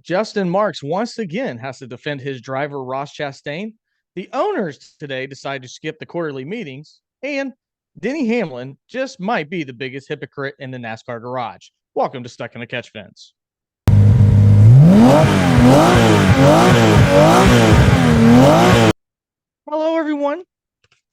Justin Marks once again has to defend his driver, Ross Chastain. The owners today decide to skip the quarterly meetings, and Denny Hamlin just might be the biggest hypocrite in the NASCAR garage. Welcome to Stuck in the Catchfence. Hello, everyone.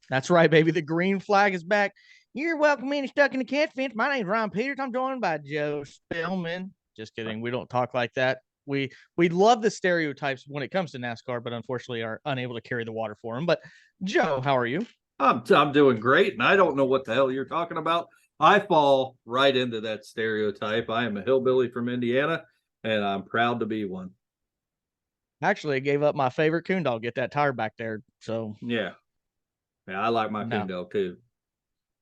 That's right, baby. The green flag is back. You're welcome in Stuck in the Catchfence. My name's Ron Peters. I'm joined by Joe Spellman. Just kidding. We don't talk like that. We love the stereotypes when it comes to NASCAR, but unfortunately are unable to carry the water for them. But Joe, how are you? I'm doing great, and I don't know what the hell you're talking about. I fall right into that stereotype. I am a hillbilly from Indiana, and I'm proud to be one. Actually, I gave up my favorite coon dog. Get that tire back there. So Yeah, yeah, I like my coon no, dog too.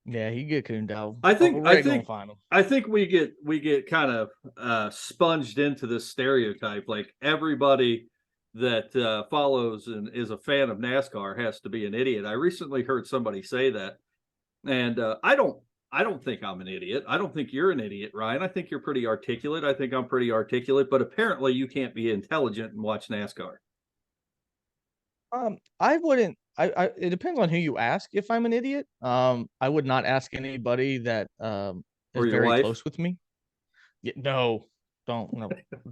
yeah, he get coon dog. I Oh, think I we're gonna think find him. I think we get kind of sponged into this stereotype. Like everybody that follows and is a fan of NASCAR has to be an idiot. I recently heard somebody say that, and I don't think I'm an idiot. I don't think you're an idiot, Ryan. I think you're pretty articulate. I think I'm pretty articulate, but apparently you can't be intelligent and watch NASCAR. I wouldn't. It depends on who you ask. If I'm an idiot, I would not ask anybody that is Or your very wife. close with me. Yeah, no, don't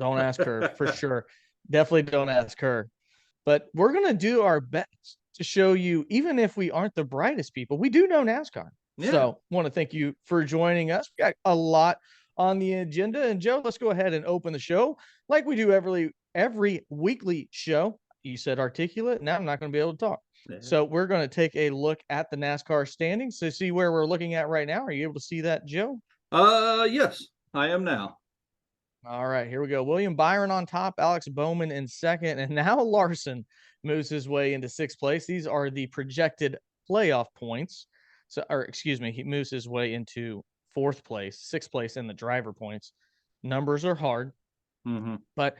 ask her for sure. Definitely don't ask her. But we're gonna do our best to show you, even if we aren't the brightest people, we do know NASCAR. Yeah. So want to thank you for joining us. We got a lot on the agenda. And Joe, let's go ahead and open the show like we do every weekly show. You said articulate. Now I'm not going to be able to talk. Yeah. So we're going to take a look at the NASCAR standings to see where we're looking at right now. Are you able to see that, Joe? Yes, I am now. All right, here we go. William Byron on top, Alex Bowman in second, and now Larson moves his way into sixth place. These are the projected playoff points. So, or excuse me, he moves his way into fourth place, sixth place in the driver points. Numbers are hard, Mm-hmm. but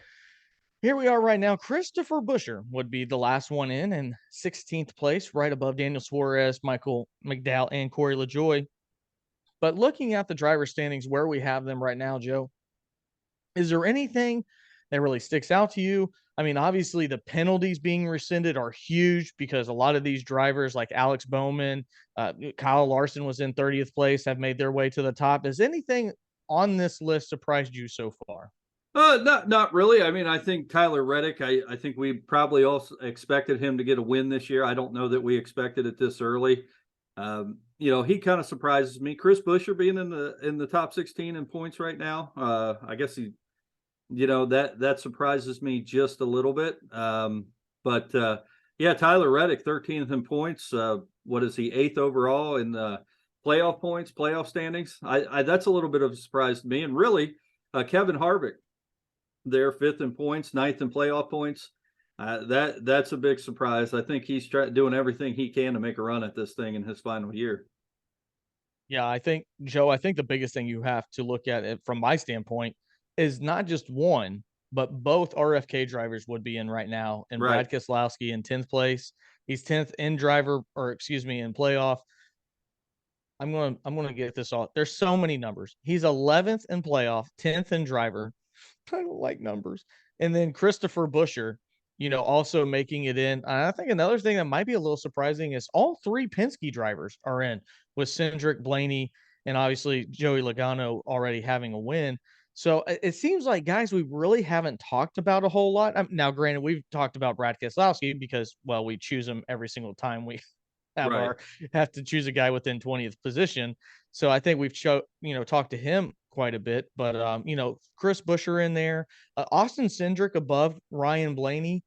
here we are right now. Christopher Buscher would be the last one in 16th place, right above Daniel Suarez, Michael McDowell, and Corey LaJoy. But looking at the driver standings where we have them right now, Joe, is there anything that really sticks out to you? I mean, obviously the penalties being rescinded are huge because a lot of these drivers like Alex Bowman, Kyle Larson was in 30th place, have made their way to the top. Has anything on this list surprised you so far? Not really. I mean, I think Tyler Reddick. I think we probably also expected him to get a win this year. I don't know that we expected it this early. He kind of surprises me. Chris Buescher being in the top 16 in points right now. I guess that surprises me just a little bit. But yeah, Tyler Reddick, 13th in points. What is he, eighth overall in the playoff points, playoff standings? I That's a little bit of a surprise to me. And really, Kevin Harvick, they're fifth in points, ninth in playoff points. That's a big surprise. I think he's doing everything he can to make a run at this thing in his final year. Yeah, I think, Joe, I think the biggest thing you have to look at it from my standpoint is not just one, but both RFK drivers would be in right now. And Right. Brad Keselowski in 10th place. He's 10th in driver, or excuse me, in playoff. I'm gonna get this all. There's so many numbers. He's 11th in playoff, 10th in driver. I don't like numbers. And then Christopher Buscher, also making it in. I think another thing that might be a little surprising is all three Penske drivers are in, with Cindric, Blaney, and obviously Joey Logano already having a win. So it seems like guys we really haven't talked about a whole lot. Now, granted, we've talked about Brad Keselowski because, well, we choose him every single time we have Right. our have to choose a guy within 20th position. So I think we've talked to him quite a bit, but Chris Busher in there, Austin Cindric above Ryan Blaney,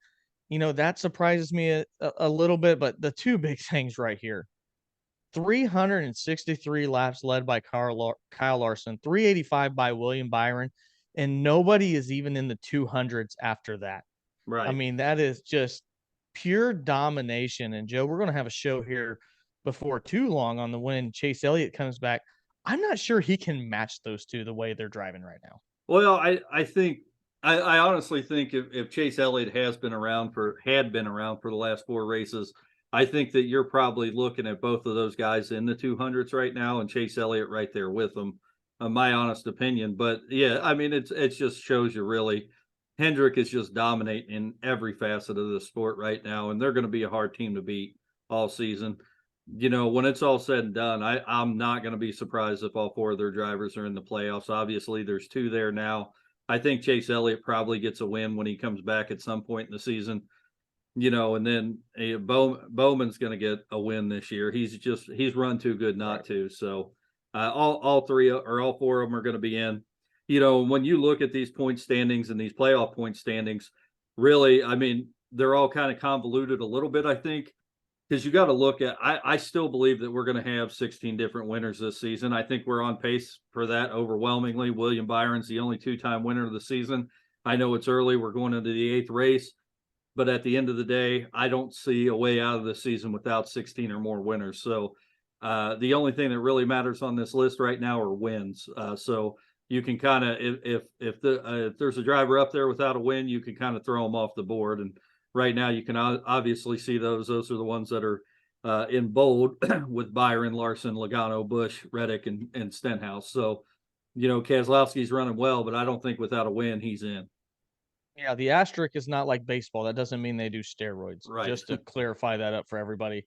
that surprises me a little bit. But the two big things right here: 363 laps led by Kyle Larson, 385 by William Byron, and nobody is even in the 200s after that. I Right. mean, that is just pure domination. And Joe, we're going to have a show here before too long on the when Chase Elliott comes back. I'm not sure he can match those two the way they're driving right now. Well, I honestly think if Chase Elliott had been around for the last four races, I think that you're probably looking at both of those guys in the 200s right now, and Chase Elliott right there with them. My honest opinion, but yeah, I mean it just shows you really Hendrick is just dominating in every facet of the sport right now, and they're going to be a hard team to beat all season. When it's all said and done, I'm not going to be surprised if all four of their drivers are in the playoffs. Obviously, there's two there now. I think Chase Elliott probably gets a win when he comes back at some point in the season. And then Bowman's going to get a win this year. He's run too good not to. So all three or all four of them are going to be in. When you look at these point standings and these playoff point standings, really, I mean, they're all kind of convoluted a little bit, I think, because you got to look at. I still believe that we're going to have 16 different winners this season. I think we're on pace for that overwhelmingly. William Byron's the only two-time winner of the season. I know it's early. We're going into the eighth race. But at the end of the day, I don't see a way out of the season without 16 or more winners. So the only thing that really matters on this list right now are wins. So you can kind of, if there's a driver up there without a win, you can kind of throw them off the board. And right now, you can obviously see those. Those are the ones that are in bold with Byron, Larson, Logano, Busch, Reddick, and Stenhouse. So, Keselowski's running well, but I don't think without a win he's in. Yeah, the asterisk is not like baseball. That doesn't mean they do steroids. Right. Just to clarify that up for everybody.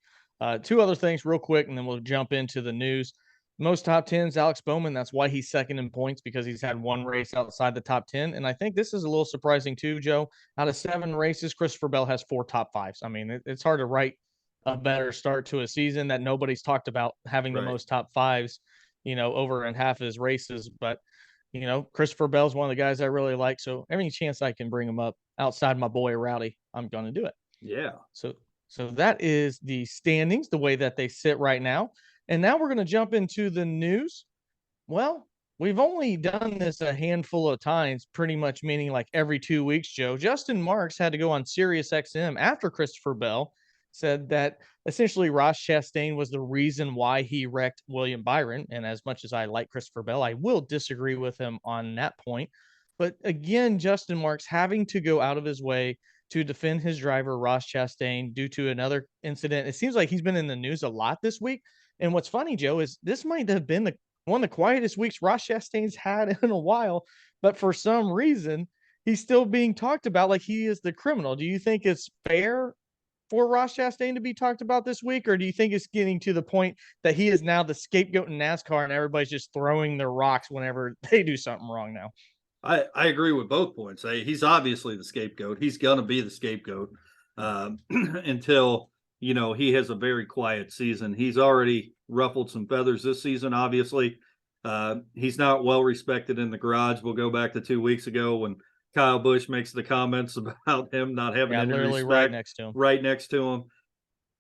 Two other things real quick, and then we'll jump into the news. Most top 10s, Alex Bowman. That's why he's second in points, because he's had one race outside the top 10. And I think this is a little surprising too, Joe. Out of 7 races, Christopher Bell has 4 top 5s. I mean, it's hard to write a better start to a season that nobody's talked about having the most top 5s, over in half of his races. But Christopher Bell's one of the guys I really like. So every chance I can bring him up outside my boy Rowdy, I'm going to do it. Yeah. So that is the standings, the way that they sit right now. And now we're going to jump into the news. Well, we've only done this a handful of times, pretty much meaning like every 2 weeks, Joe. Justin Marks had to go on Sirius XM after Christopher Bell said that essentially Ross Chastain was the reason why he wrecked William Byron. And as much as I like Christopher Bell, I will disagree with him on that point. But again, Justin Marks having to go out of his way to defend his driver, Ross Chastain, due to another incident. It seems like he's been in the news a lot this week. And what's funny, Joe, is this might have been one of the quietest weeks Ross Chastain's had in a while. But for some reason, he's still being talked about like he is the criminal. Do you think it's fair for Ross Chastain to be talked about this week, or do you think it's getting to the point that he is now the scapegoat in NASCAR and everybody's just throwing their rocks whenever they do something wrong now? I agree with both points. He's obviously the scapegoat. He's going to be the scapegoat until, he has a very quiet season. He's already ruffled some feathers this season, obviously. He's not well respected in the garage. We'll go back to 2 weeks ago when Kyle Busch makes the comments about him not having any respect right next to him.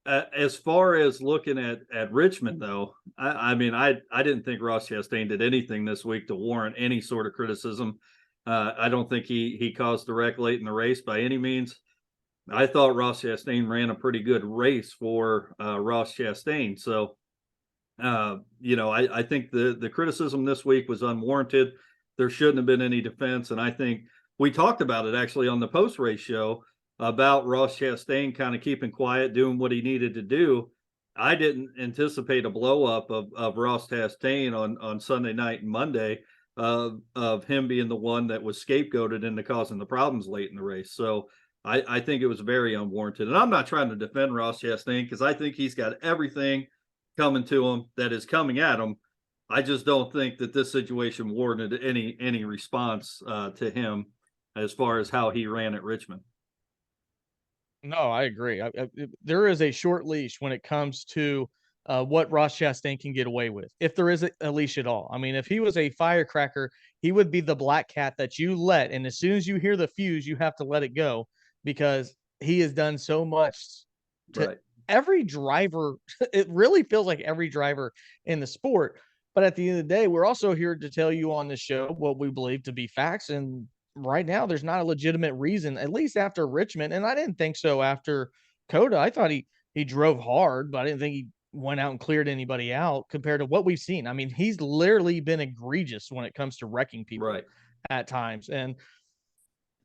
As far as looking at Richmond, though, I mean, I didn't think Ross Chastain did anything this week to warrant any sort of criticism. I don't think he caused the wreck late in the race by any means. I thought Ross Chastain ran a pretty good race for Ross Chastain. So, I think the criticism this week was unwarranted. There shouldn't have been any defense, and I think we talked about it actually on the post-race show about Ross Chastain kind of keeping quiet, doing what he needed to do. I didn't anticipate a blow up of Ross Chastain on Sunday night and Monday of him being the one that was scapegoated into causing the problems late in the race. So I think it was very unwarranted. And I'm not trying to defend Ross Chastain because I think he's got everything coming to him that is coming at him. I just don't think that this situation warranted any response to him as far as how he ran at Richmond. No, I agree. There is a short leash when it comes to what Ross Chastain can get away with, if there is a leash at all. I mean, if he was a firecracker, he would be the black cat that you let, and as soon as you hear the fuse, you have to let it go because he has done so much to every driver. It really feels like every driver in the sport. But at the end of the day, we're also here to tell you on this show what we believe to be facts. And right now, there's not a legitimate reason, at least after Richmond. And I didn't think so after COTA. I thought he drove hard, but I didn't think he went out and cleared anybody out compared to what we've seen. I mean, he's literally been egregious when it comes to wrecking people at times. And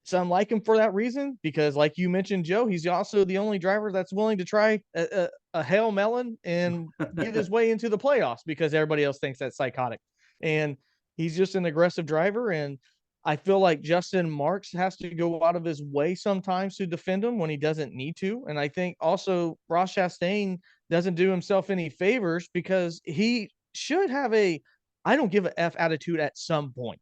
some like him for that reason, because like you mentioned, Joe, he's also the only driver that's willing to try a Hail Melon and get his way into the playoffs because everybody else thinks that's psychotic. And he's just an aggressive driver. And I feel like Justin Marks has to go out of his way sometimes to defend him when he doesn't need to. And I think also Ross Chastain doesn't do himself any favors because he should have a I don't give a F attitude at some point.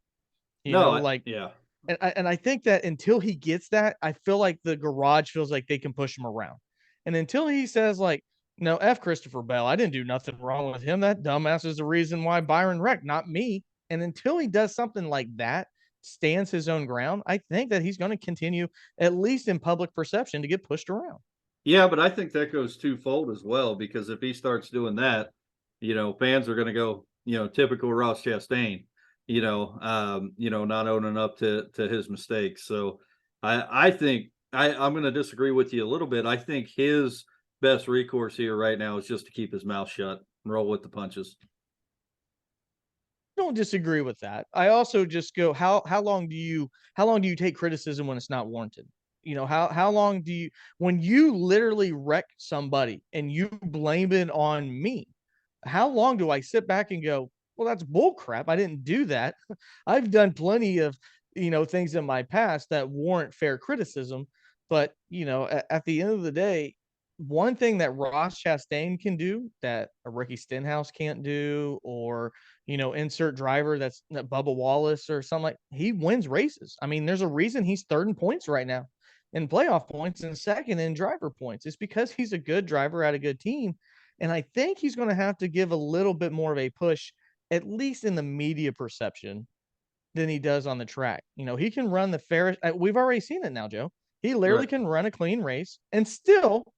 You No, know, like yeah, and I think that until he gets that, I feel like the garage feels like they can push him around. And until he says like, no, F Christopher Bell, I didn't do nothing wrong with him. That dumbass is the reason why Byron wrecked, not me. And until he does something like that, stands his own ground, I think that he's going to continue, at least in public perception, to get pushed around. yeah, but I think that goes twofold as well because if he starts doing that, fans are going to go, typical Ross Chastain, not owning up to his mistakes. So I think I'm going to disagree with you a little bit. I think his best recourse here right now is just to keep his mouth shut and roll with the punches. Don't disagree with that. I also just go, how long do you take criticism when it's not warranted? How long do you when you literally wreck somebody and you blame it on me? How long do I sit back and go, well, that's bull crap. I didn't do that. I've done plenty of things in my past that warrant fair criticism, but at the end of the day, one thing that Ross Chastain can do that a Ricky Stenhouse can't do, or insert driver that's that Bubba Wallace or something like he wins races. I mean, there's a reason he's third in points right now in playoff points and second in driver points. It's because he's a good driver at a good team. And I think he's going to have to give a little bit more of a push, at least in the media perception, than he does on the track. He can run the fairest. We've already seen it now, Joe. He literally Right. can run a clean race and still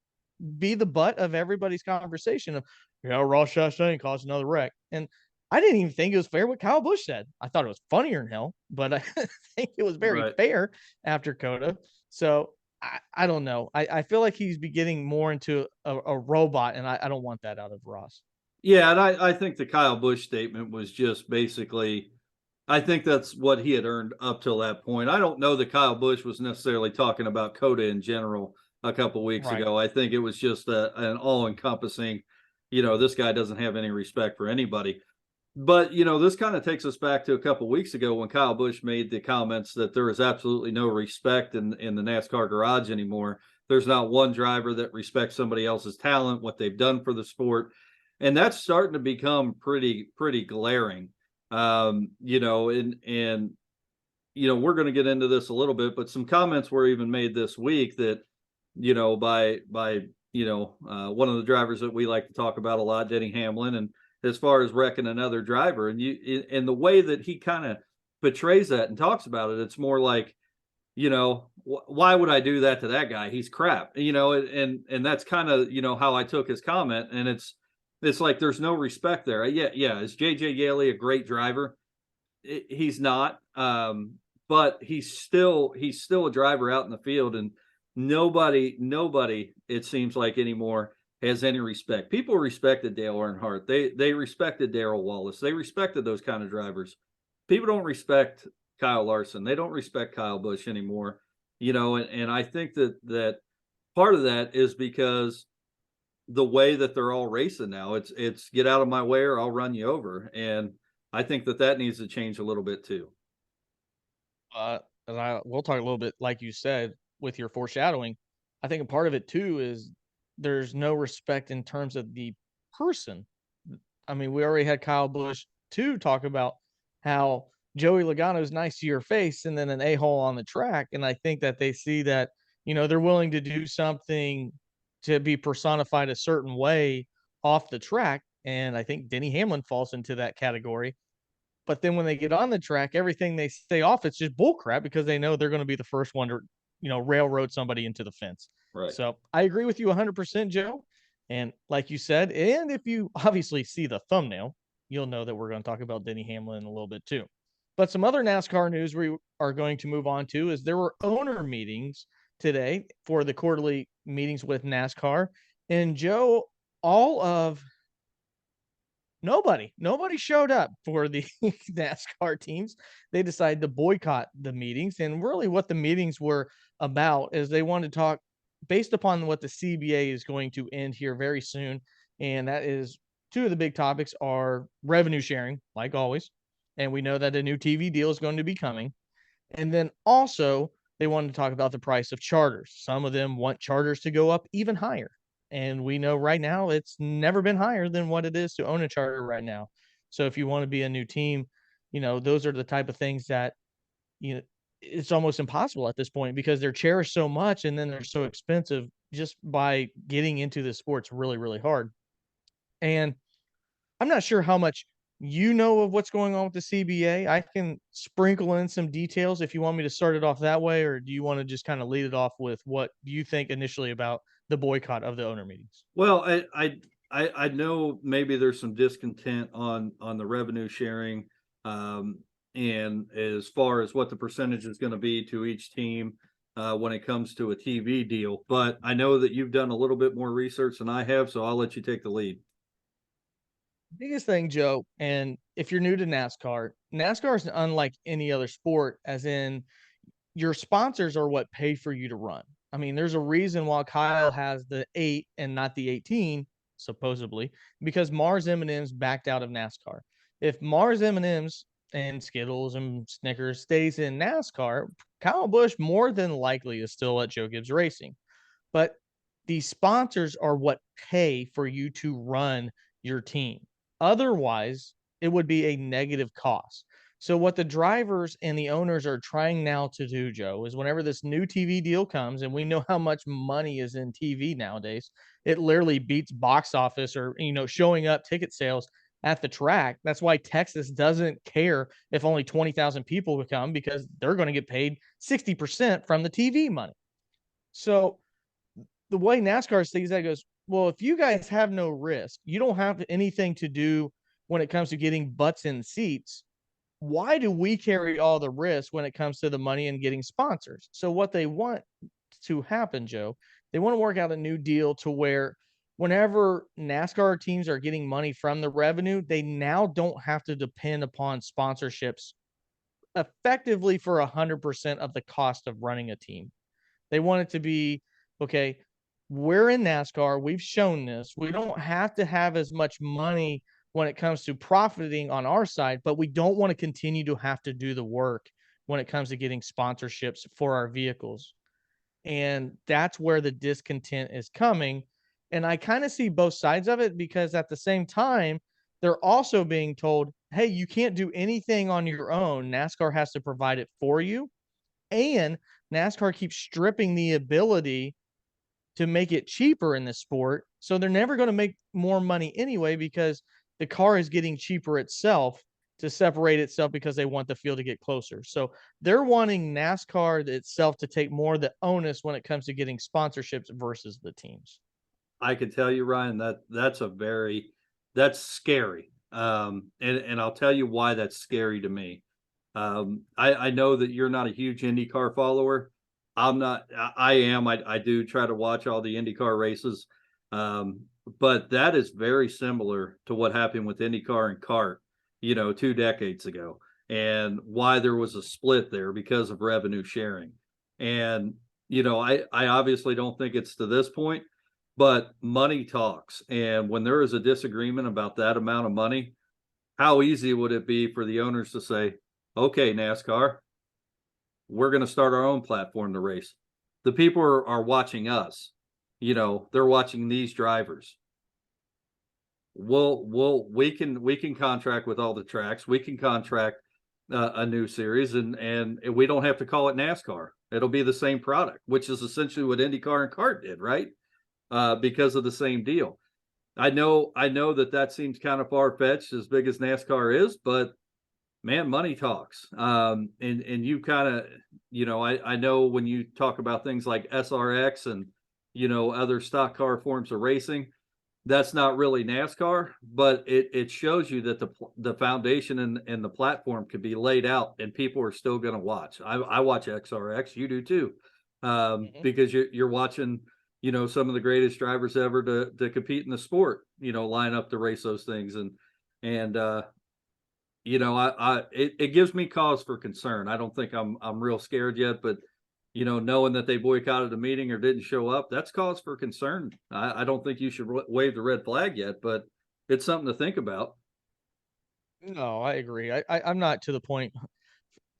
be the butt of everybody's conversation of, Ross Chastain caused another wreck. And I didn't even think it was fair what Kyle Busch said. I thought it was funnier than hell, but I think it was very Right. fair after COTA. So I don't know. I feel like he's getting more into a robot, and I don't want that out of Ross. Yeah, and I think the Kyle Busch statement was just basically I think that's what he had earned up till that point. I don't know that Kyle Busch was necessarily talking about COTA in general a couple weeks Right. ago. I think it was just an all-encompassing, this guy doesn't have any respect for anybody. But this kind of takes us back to a couple weeks ago when Kyle Busch made the comments that there is absolutely no respect in the NASCAR garage anymore. There's not one driver that respects somebody else's talent, what they've done for the sport, and that's starting to become pretty glaring. And we're going to get into this a little bit, but some comments were even made this week that by one of the drivers that we like to talk about a lot, Denny Hamlin, and as far as wrecking another driver, and the way that he kind of portrays that and talks about it, it's more like, why would I do that to that guy? He's crap, and that's kind of how I took his comment, and it's like there's no respect there. Yeah. Is JJ Yeley a great driver? He's not, but he's still a driver out in the field, and nobody it seems like anymore has any respect. People respected Dale Earnhardt. They respected Darrell Wallace. They respected those kind of drivers. People don't respect Kyle Larson. They don't respect Kyle Busch anymore. And I think that part of that is because the way that they're all racing now. It's get out of my way or I'll run you over. And I think that needs to change a little bit too. Uh, and we'll talk a little bit, like you said, with your foreshadowing. I think a part of it too is there's no respect in terms of the person. I mean, we already had Kyle Busch too talk about how Joey Logano is nice to your face and then an a-hole on the track. And I think that they see that, they're willing to do something to be personified a certain way off the track. And I think Denny Hamlin falls into that category. But then when they get on the track, everything they say off, it's just bullcrap because they know they're going to be the first one to, railroad somebody into the fence. Right. So I agree with you 100%, Joe. And like you said, and if you obviously see the thumbnail, you'll know that we're going to talk about Denny Hamlin a little bit too. But some other NASCAR news we are going to move on to is there were owner meetings today for the quarterly meetings with NASCAR. And Joe, all of nobody showed up for the NASCAR teams. They decided to boycott the meetings. And really what the meetings were about is they wanted to talk based upon what the CBA is going to end here very soon. And that is two of the big topics are revenue sharing, like always. And we know that a new TV deal is going to be coming. And then also, they wanted to talk about the price of charters. Some of them want charters to go up even higher. And we know right now it's never been higher than what it is to own a charter right now. So if you want to be a new team, those are the type of things that, you know, it's almost impossible at this point because they're cherished so much and then they're so expensive just by getting into the sports really, really hard. And I'm not sure how much you know of what's going on with the CBA. I can sprinkle in some details if you want me to start it off that way, or do you want to just kind of lead it off with what you think initially about the boycott of the owner meetings? Well, I know maybe there's some discontent on the revenue sharing, um, and as far as what the percentage is going to be to each team when it comes to a TV deal. But I know that you've done a little bit more research than I have, so I'll let you take the lead. Biggest thing, Joe, and if you're new to NASCAR, NASCAR is unlike any other sport, as in your sponsors are what pay for you to run. I mean, there's a reason why Kyle has the 8 and not the 18, supposedly, because Mars M&M's backed out of NASCAR. If Mars M&M's and Skittles and Snickers stays in NASCAR, Kyle Busch more than likely is still at Joe Gibbs Racing. But the sponsors are what pay for you to run your team. Otherwise, it would be a negative cost. So what the drivers and the owners are trying now to do, Joe, is whenever this new TV deal comes, and we know how much money is in TV nowadays, it literally beats box office or showing up ticket sales at the track. That's why Texas doesn't care if only 20,000 people would come because they're going to get paid 60% from the TV money. So the way NASCAR sees that goes, well, if you guys have no risk, you don't have anything to do when it comes to getting butts in seats. Why do we carry all the risk when it comes to the money and getting sponsors? So what they want to happen, Joe, they want to work out a new deal to where whenever NASCAR teams are getting money from the revenue, they now don't have to depend upon sponsorships effectively for 100% of the cost of running a team. They want it to be, okay, we're in NASCAR. We've shown this. We don't have to have as much money when it comes to profiting on our side, but we don't want to continue to have to do the work when it comes to getting sponsorships for our vehicles. And that's where the discontent is coming. And I kind of see both sides of it because at the same time, they're also being told, hey, you can't do anything on your own. NASCAR has to provide it for you. And NASCAR keeps stripping the ability to make it cheaper in this sport. So they're never going to make more money anyway because the car is getting cheaper itself to separate itself because they want the field to get closer. So they're wanting NASCAR itself to take more of the onus when it comes to getting sponsorships versus the teams. I can tell you, Ryan, that's scary. And I'll tell you why that's scary to me. I know that you're not a huge IndyCar follower. I'm not. I am. I do try to watch all the IndyCar races, but that is very similar to what happened with IndyCar and kart, 2 decades ago, and why there was a split there because of revenue sharing. And I obviously don't think it's to this point, but money talks. And when there is a disagreement about that amount of money, how easy would it be for the owners to say, okay, NASCAR, we're going to start our own platform to race. The people are watching us. They're watching these drivers. We can contract with all the tracks. We can contract a new series, and we don't have to call it NASCAR. It'll be the same product, which is essentially what IndyCar and kart did, right? Because of the same deal. I know that seems kind of far fetched, as big as NASCAR is, but man, money talks. And you kind of, I know when you talk about things like SRX and other stock car forms of racing, that's not really NASCAR, but it shows you that the foundation and the platform could be laid out, and people are still going to watch. I watch XRX, you do too, because you're watching some of the greatest drivers ever to compete in the sport, line up to race those things. And it gives me cause for concern. I don't think I'm real scared yet, but knowing that they boycotted a meeting or didn't show up, that's cause for concern. I don't think you should wave the red flag yet, but it's something to think about. No, I agree. I'm not to the point.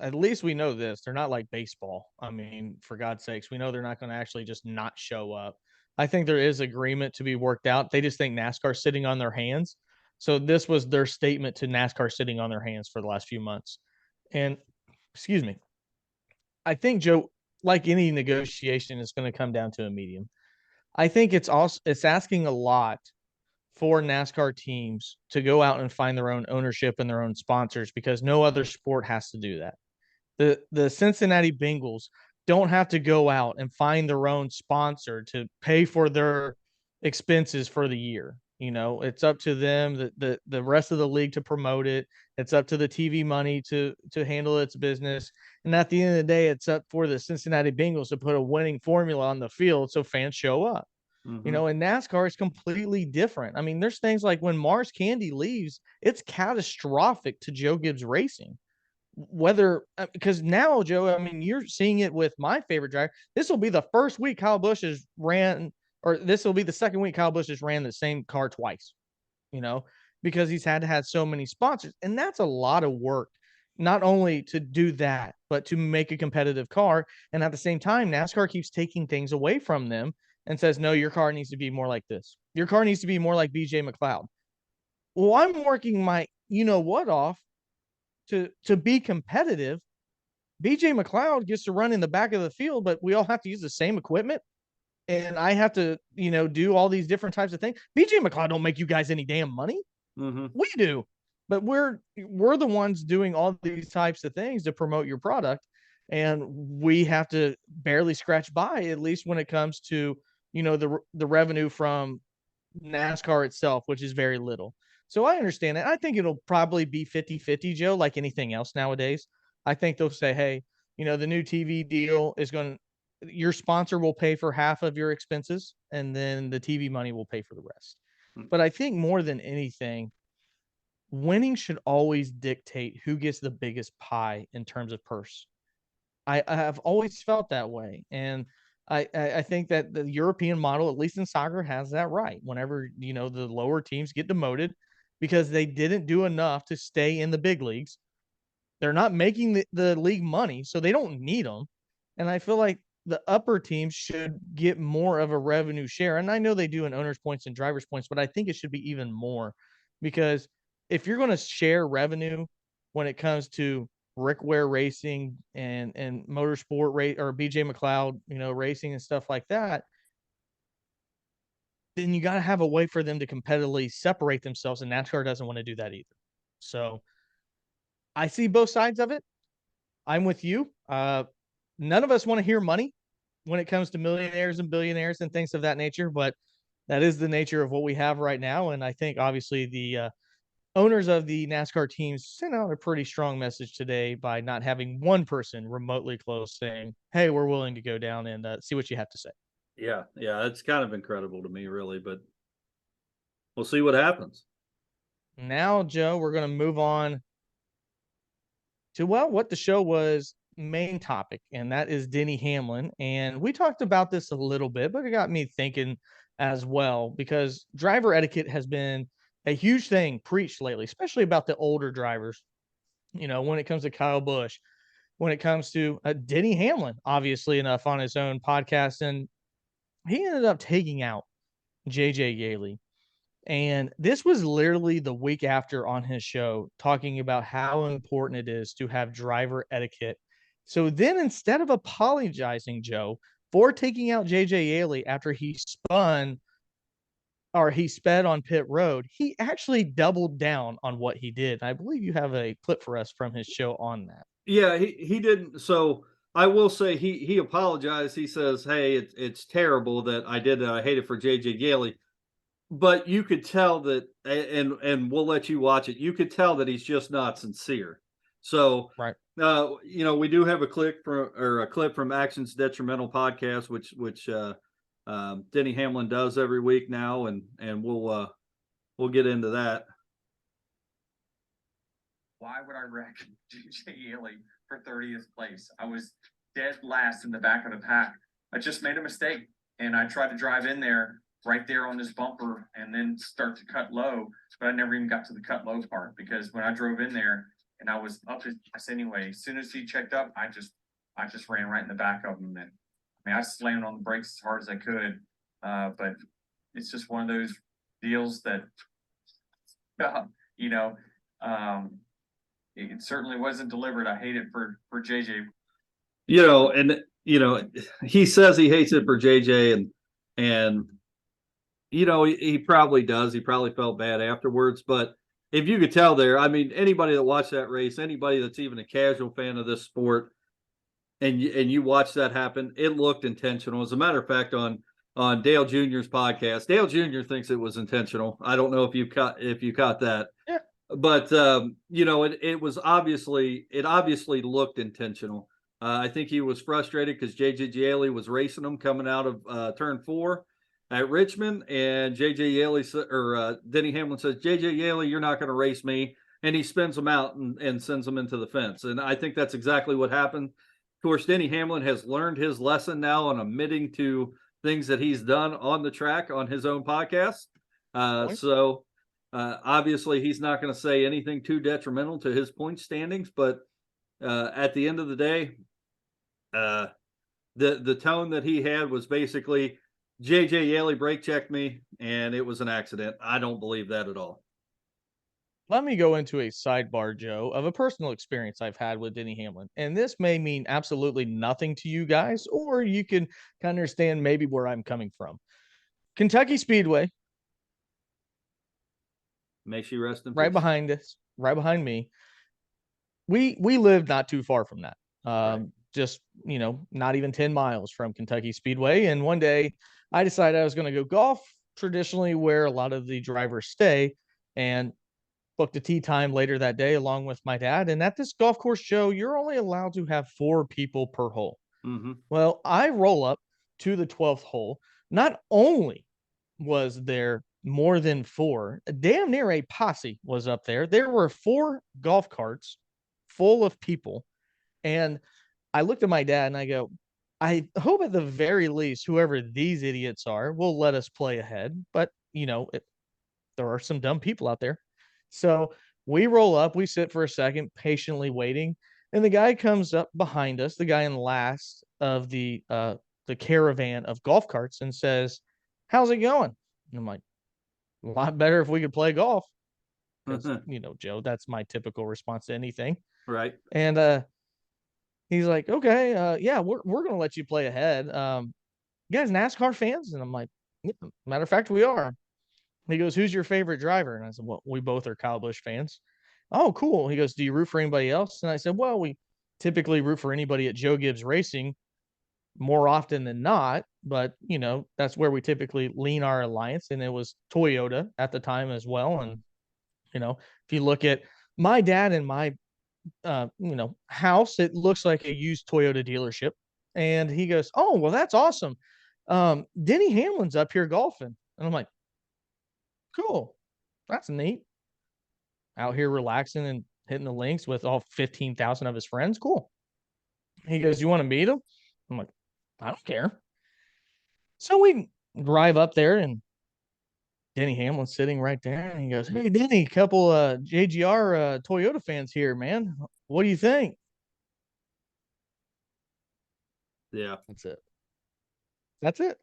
at least we know this. They're not like baseball. I mean, for God's sakes, we know they're not going to actually just not show up. I think there is agreement to be worked out. They just think NASCAR's sitting on their hands. So this was their statement to NASCAR sitting on their hands for the last few months. And excuse me, I think Joe, like any negotiation, is going to come down to a medium. I think it's asking a lot for NASCAR teams to go out and find their own ownership and their own sponsors because no other sport has to do that. The Cincinnati Bengals don't have to go out and find their own sponsor to pay for their expenses for the year. You know, it's up to them, the rest of the league to promote it. It's up to the TV money to handle its business. And at the end of the day, it's up for the Cincinnati Bengals to put a winning formula on the field so fans show up. You Mm-hmm. know, and NASCAR is completely different. I mean, there's things like when Mars Candy leaves, it's catastrophic to Joe Gibbs Racing. Whether because now, Joe, I mean, you're seeing it with my favorite driver. This will be the first week Kyle Busch has ran, or this will be the second week Kyle Busch has ran the same car twice, you know, because he's had to have so many sponsors. And that's a lot of work, not only to do that, but to make a competitive car. And at the same time, NASCAR keeps taking things away from them and says, no, your car needs to be more like this. Your car needs to be more like BJ McLeod. Well, I'm working my, you know what, off to be competitive. BJ McLeod gets to run in the back of the field, but we all have to use the same equipment. And I have to, you know, do all these different types of things. BJ McLeod don't make you guys any damn money. Mm-hmm. We do. But we're the ones doing all these types of things to promote your product. And we have to barely scratch by, at least when it comes to, you know, the revenue from NASCAR itself, which is very little. So I understand it. I think it'll probably be 50-50, Joe, like anything else nowadays. I think they'll say, hey, you know, the new TV deal is going to, your sponsor will pay for half of your expenses, and then the TV money will pay for the rest. But I think more than anything, winning should always dictate who gets the biggest pie in terms of purse. I have always felt that way. And I think that the European model, at least in soccer, has that right. Whenever, you know, the lower teams get demoted because they didn't do enough to stay in the big leagues, they're not making the league money, so they don't need them. And I feel like the upper teams should get more of a revenue share. And I know they do in owners' points and drivers' points, but I think it should be even more because if you're going to share revenue when it comes to Rick Ware Racing and Motorsport rate or BJ McLeod, you know, racing and stuff like that, then you got to have a way for them to competitively separate themselves. And NASCAR doesn't want to do that either. So I see both sides of it. I'm with you. None of us want to hear money when it comes to millionaires and billionaires and things of that nature, but that is the nature of what we have right now. And I think obviously the owners of the NASCAR teams sent out a pretty strong message today by not having one person remotely close saying, hey, we're willing to go down and see what you have to say. Yeah, yeah, it's kind of incredible to me, really, but we'll see what happens. Now, Joe, we're going to move on to, well, what the show was main topic, and that is Denny Hamlin. And we talked about this a little bit, but it got me thinking as well because driver etiquette has been a huge thing preached lately, especially about the older drivers. You know, when it comes to Kyle Busch, when it comes to Denny Hamlin, obviously enough on his own podcast, and he ended up taking out JJ Yaley. And this was literally the week after on his show, talking about how important it is to have driver etiquette. So then instead of apologizing, Joe, for taking out JJ Yaley after he sped on pit road, he actually doubled down on what he did. I believe you have a clip for us from his show on that. Yeah, he didn't. So I will say he apologized. He says, "Hey, it's terrible that I did that. I hate it for JJ Yaley." But you could tell that, and we'll let you watch it. You could tell that he's just not sincere. So, Right. you know, we do have a clip from Actions Detrimental podcast, which Denny Hamlin does every week now, and we'll get into that. Why would I wreck JJ Yaley for 30th place? I was dead last in the back of the pack. I just made a mistake, and I tried to drive in there right there on this bumper and then start to cut low, but I never even got to the cut low part because when I drove in there, and I was up his ass anyway. As soon as he checked up, I just ran right in the back of him, and I mean, I slammed on the brakes as hard as I could. But it's just one of those deals that, you know, it certainly wasn't delivered. I hate it for JJ. And he says he hates it for JJ, and he probably does. He probably felt bad afterwards, but if you could tell there, I mean, anybody that watched that race, anybody that's even a casual fan of this sport, and you watch that happen, it looked intentional. As a matter of fact, on Dale Jr.'s podcast, Dale Jr. thinks it was intentional. I don't know if you caught that. Yeah. But it obviously looked intentional. I think he was frustrated because JJ Yeley was racing him coming out of turn 4 at Richmond, and JJ Yeley Denny Hamlin says, JJ Yeley, you're not going to race me, and he spins him out and sends him into the fence. And I think that's exactly what happened. Of course, Denny Hamlin has learned his lesson now on admitting to things that he's done on the track on his own podcast. So obviously he's not going to say anything too detrimental to his point standings, but at the end of the day, the tone that he had was basically, JJ Yeley brake checked me and it was an accident. I don't believe that at all. Let me go into a sidebar, Joe, of a personal experience I've had with Denny Hamlin. And this may mean absolutely nothing to you guys, or you can kind of understand maybe where I'm coming from. Kentucky Speedway. May she rest in peace. Right behind us, right behind me. We lived not too far from that. Right. Just, not even 10 miles from Kentucky Speedway. And one day I decided I was going to go golf, traditionally where a lot of the drivers stay, and booked a tee time later that day along with my dad. And at this golf course, Joe, you're only allowed to have 4 people per hole. Mm-hmm. Well, I roll up to the 12th hole. Not only was there more than 4, damn near a posse was up there. There were 4 golf carts full of people. And I looked at my dad and I go, I hope at the very least, whoever these idiots are will let us play ahead. But, there are some dumb people out there. So we roll up, we sit for a second, patiently waiting. And the guy comes up behind us, the guy in last of the caravan of golf carts, and says, how's it going? And I'm like, a lot better if we could play golf. Because, Joe, that's my typical response to anything. Right. And he's like, okay, yeah, we're going to let you play ahead. You guys NASCAR fans? And I'm like, yeah, matter of fact, we are. He goes, who's your favorite driver? And I said, well, we both are Kyle Busch fans. Oh, cool. He goes, do you root for anybody else? And I said, well, we typically root for anybody at Joe Gibbs Racing more often than not. But, that's where we typically lean our alliance. And it was Toyota at the time as well. And, if you look at my dad and my, house, it looks like a used Toyota dealership. And he goes, oh, well, that's awesome. Denny Hamlin's up here golfing. And I'm like, cool. That's neat. Out here relaxing and hitting the links with all 15,000 of his friends. Cool. He goes, you want to meet him? I'm like, I don't care. So we drive up there and Denny Hamlin's sitting right there. And he goes, hey, Denny, couple JGR Toyota fans here, man. What do you think? Yeah. That's it.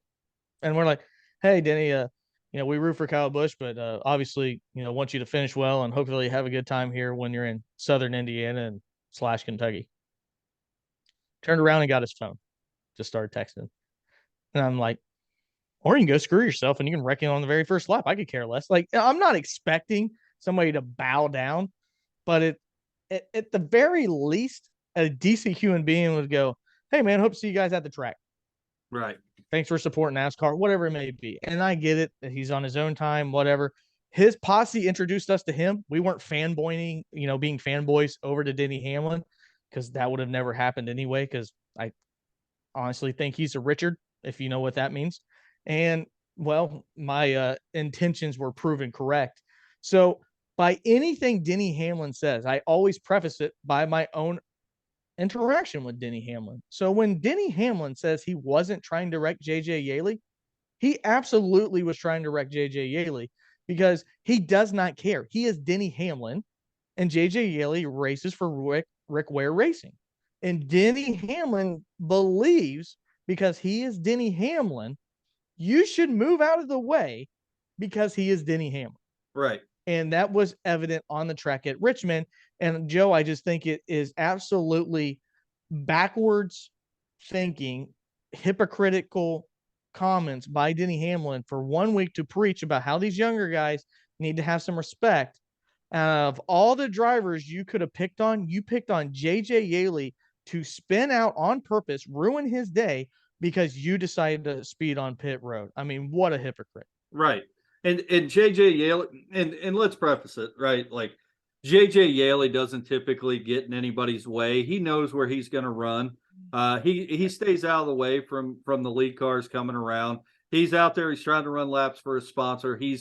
And we're like, hey, Denny, we root for Kyle Busch, but obviously, want you to finish well and hopefully have a good time here when you're in Southern Indiana and / Kentucky. Turned around and got his phone. Just started texting. And I'm like, or you can go screw yourself and you can wreck it on the very first lap. I could care less. Like, I'm not expecting somebody to bow down, but at the very least, a decent human being would go, hey, man, hope to see you guys at the track. Right. Thanks for supporting NASCAR, whatever it may be. And I get it. He's on his own time, whatever. His posse introduced us to him. We weren't fanboying, being fanboys over to Denny Hamlin, because that would have never happened anyway, because I honestly think he's a Richard, if you know what that means. And, well, my intentions were proven correct. So by anything Denny Hamlin says, I always preface it by my own interaction with Denny Hamlin. So when Denny Hamlin says he wasn't trying to wreck JJ Yeley, he absolutely was trying to wreck JJ Yeley, because he does not care. He is Denny Hamlin. and JJ Yeley races for Rick Ware Racing. And Denny Hamlin believes, because he is Denny Hamlin, you should move out of the way because he is Denny Hamlin. Right. And that was evident on the track at Richmond. And Joe, I just think it is absolutely backwards thinking, hypocritical comments by Denny Hamlin for 1 week to preach about how these younger guys need to have some respect. Of all the drivers you could have picked on, you picked on JJ Yeley to spin out on purpose, ruin his day because you decided to speed on pit road. I mean, what a hypocrite. Right. And JJ Yeley, and let's preface it, right? Like JJ Yeley doesn't typically get in anybody's way. He knows where he's going to run. He stays out of the way from the lead cars coming around. He's out there. He's trying to run laps for his sponsor. I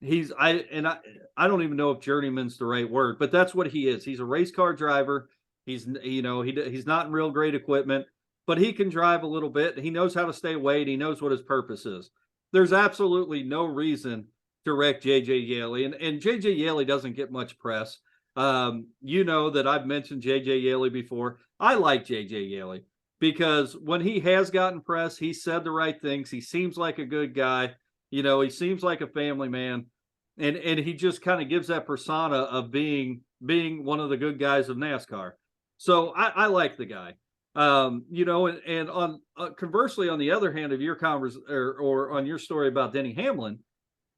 don't even know if journeyman's the right word, but that's what he is. He's a race car driver. He's not in real great equipment, but he can drive a little bit. He knows how to stay away. He knows what his purpose is. There's absolutely no reason to wreck JJ Yeley, and JJ Yeley doesn't get much press. You know that I've mentioned JJ Yeley before. I like JJ Yeley because when he has gotten press, he said the right things. He seems like a good guy. You know, he seems like a family man, and he just kind of gives that persona of being one of the good guys of NASCAR. So I like the guy. You know, and on conversely, on the other hand of your or on your story about Denny Hamlin,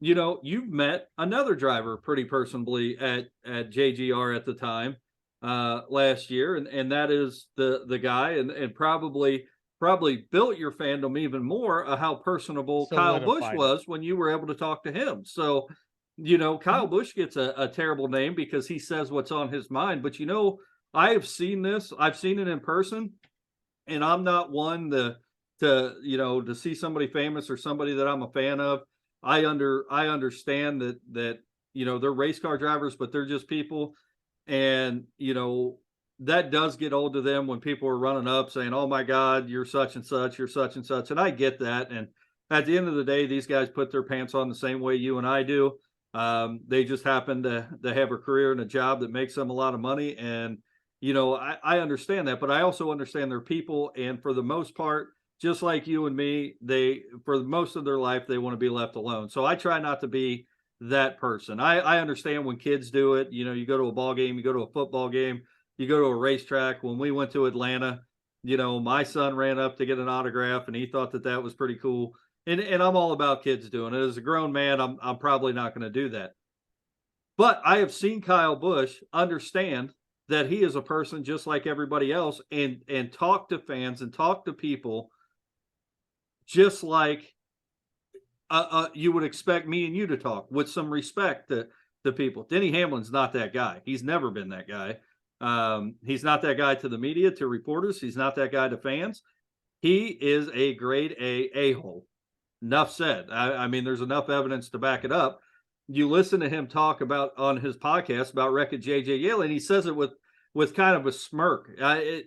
you know, you've met another driver pretty personally at JGR at the time last year, and that is the guy, and probably built your fandom even more how personable Kyle Busch was when you were able to talk to him. So, you know, Kyle Busch gets a terrible name because he says what's on his mind. But, you know, I have seen this. I've seen it in person. And I'm not one to see somebody famous or somebody that I'm a fan of. I understand that you know they're race car drivers, but they're just people, and you know that does get old to them when people are running up saying, "Oh my God, you're such and such, you're such and such," and I get that. And at the end of the day, these guys put their pants on the same way you and I do. They just happen to have a career and a job that makes them a lot of money, and you know, I understand that, but I also understand they're people. And for the most part, just like you and me, for most of their life, they want to be left alone. So I try not to be that person. I understand when kids do it. You know, you go to a ball game, you go to a football game, you go to a racetrack. When we went to Atlanta, you know, my son ran up to get an autograph and he thought that was pretty cool. And I'm all about kids doing it. As a grown man, I'm probably not going to do that. But I have seen Kyle Busch understand that he is a person just like everybody else, and talk to fans and talk to people just like you would expect me and you to talk, with some respect to people. Denny Hamlin's not that guy. He's never been that guy. He's not that guy to the media, to reporters. He's not that guy to fans. He is a grade A-hole. Enough said. I mean, there's enough evidence to back it up. You listen to him talk about on his podcast about wrecking JJ Yeley, and he says it with kind of a smirk.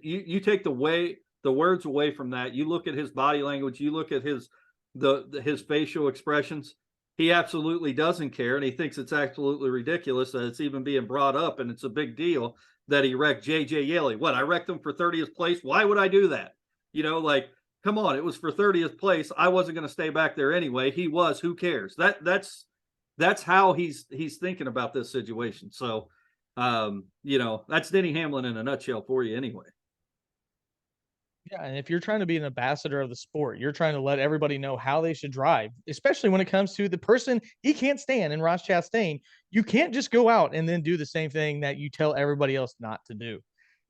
You take the words away from that. You look at his body language. You look at his facial expressions. He absolutely doesn't care, and he thinks it's absolutely ridiculous that it's even being brought up, and it's a big deal that he wrecked JJ Yeley. What, I wrecked him for 30th place? Why would I do that? You know, like, come on, it was for 30th place. I wasn't going to stay back there anyway. He was. Who cares? That's how he's thinking about this situation. So, you know, that's Denny Hamlin in a nutshell for you anyway. Yeah, and if you're trying to be an ambassador of the sport, you're trying to let everybody know how they should drive, especially when it comes to the person he can't stand in Ross Chastain. You can't just go out and then do the same thing that you tell everybody else not to do.